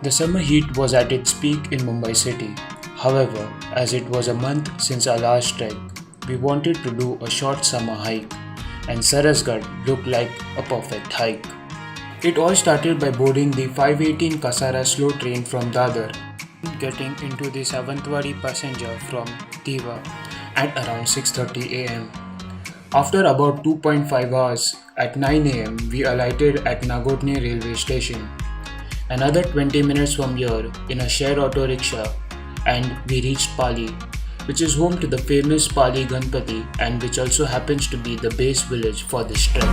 The summer heat was at its peak in Mumbai city. However, as it was a month since our last trek, we wanted to do a short summer hike, and Sarasgad looked like a perfect hike. It all started by boarding the 518 Kasara slow train from Dadar, getting into the Savantwadi passenger from Diva at around 6:30 am. After about 2.5 hours, at 9 am, we alighted at Nagothane railway station. Another 20 minutes from here in a shared auto rickshaw, and we reached Pali, which is home to the famous Pali Ganpati and which also happens to be the base village for this trek.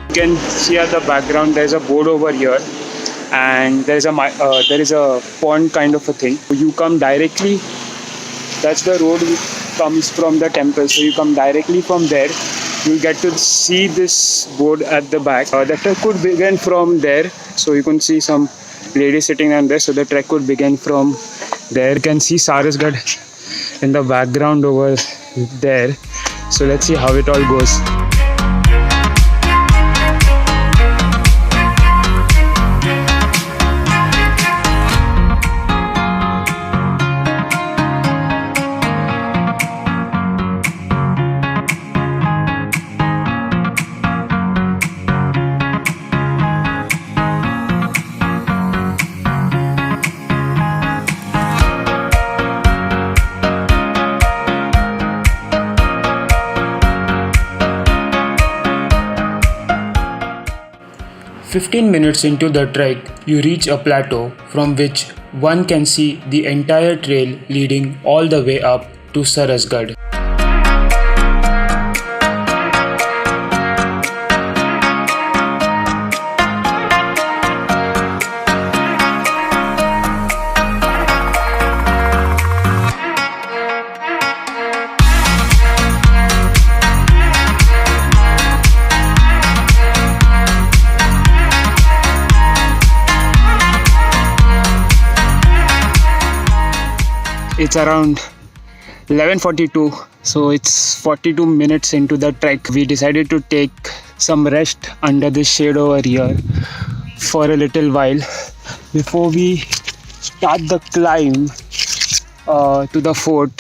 You can see at the background there's a board over here, and there is a pond kind of a thing. You come directly. That's the road which comes from the temple. So you come directly from there. You get to see this board at the back. The trek could begin from there. So you can see some ladies sitting down there. So the trek could begin from there. You can see Sarasgad in the background over there. So let's see how it all goes. 15 minutes into the trek, you reach a plateau from which one can see the entire trail leading all the way up to Sarasgad. It's around 11:42, so it's 42 minutes into the trek. We decided to take some rest under this shade over here for a little while before we start the climb to the fort.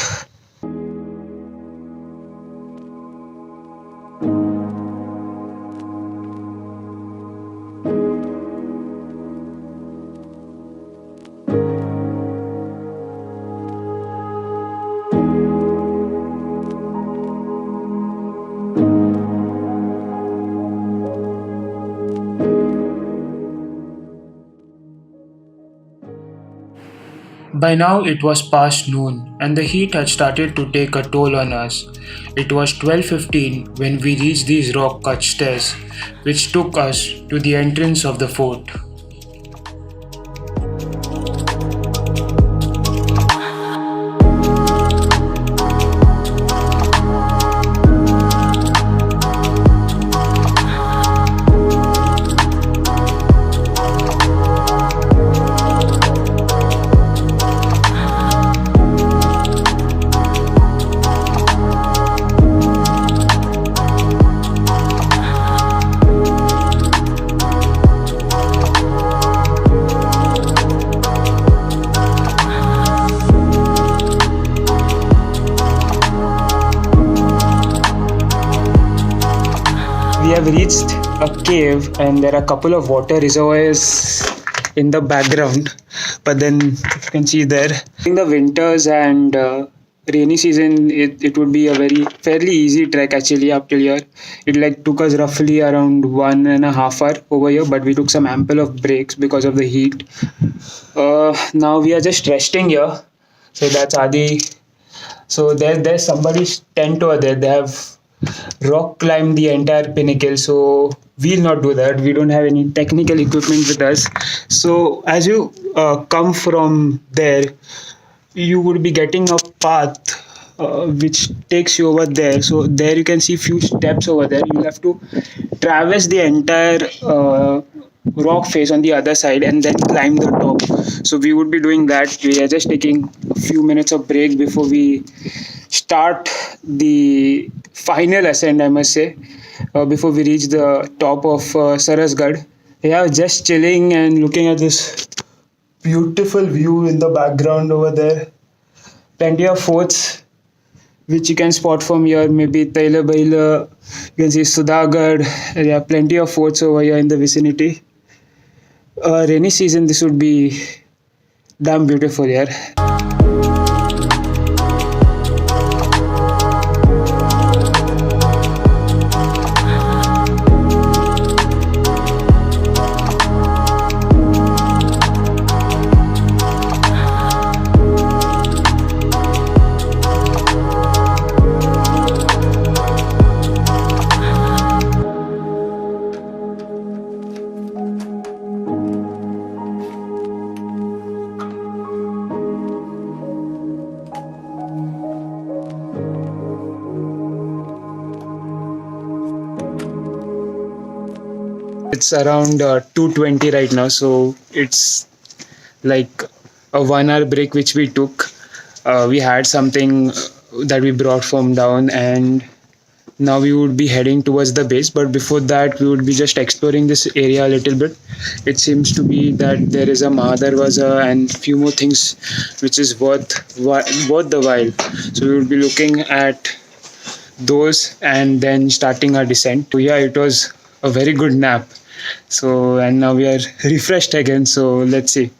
By now it was past noon and the heat had started to take a toll on us. It was 12:15 when we reached these rock-cut stairs which took us to the entrance of the fort. We have reached a cave and there are a couple of water reservoirs in the background, but then you can see there in the winters and rainy season it would be a fairly easy trek actually up till here. It took us roughly around 1.5 hours over here, but we took some ample of breaks because of the heat. Now we are just resting here. So that's Adi. So there's somebody's tent over there. They have rock climbed the entire pinnacle, so we'll not do that. We don't have any technical equipment with us. So as you come from there, you would be getting a path which takes you over there. So there you can see few steps over there. You'll have to traverse the entire rock face on the other side and then climb the top. So we would be doing that. We are just taking a few minutes of break before we start the final ascent, I must say, before we reach the top of Sarasgad. Yeah, just chilling and looking at this beautiful view in the background over there. Plenty of forts which you can spot from here, maybe Taila Baila, you can see Suddhagad. There are plenty of forts over here in the vicinity. Rainy season, this would be damn beautiful here. It's around 2:20 right now, so it's like a 1 hour break which we took. We had something that we brought from down, and now we would be heading towards the base. But before that, we would be just exploring this area a little bit. It seems to be that there is a Mahadarwaza and few more things which is worth the while. So we would be looking at those and then starting our descent. So yeah, it was a very good nap. So and now we are refreshed again. So let's see.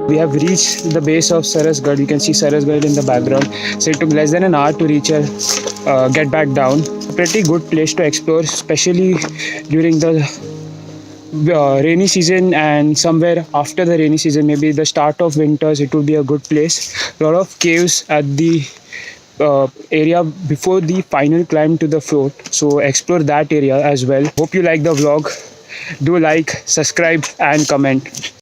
We have reached the base of Sarasgad. You can see Sarasgad in the background. So it took less than an hour to reach here, get back down. A pretty good place to explore, especially during the rainy season and somewhere after the rainy season, maybe the start of winters. It would be a good place. A lot of caves at the area before the final climb to the fort. So explore that area as well. Hope you like the vlog. Do like, subscribe, and comment.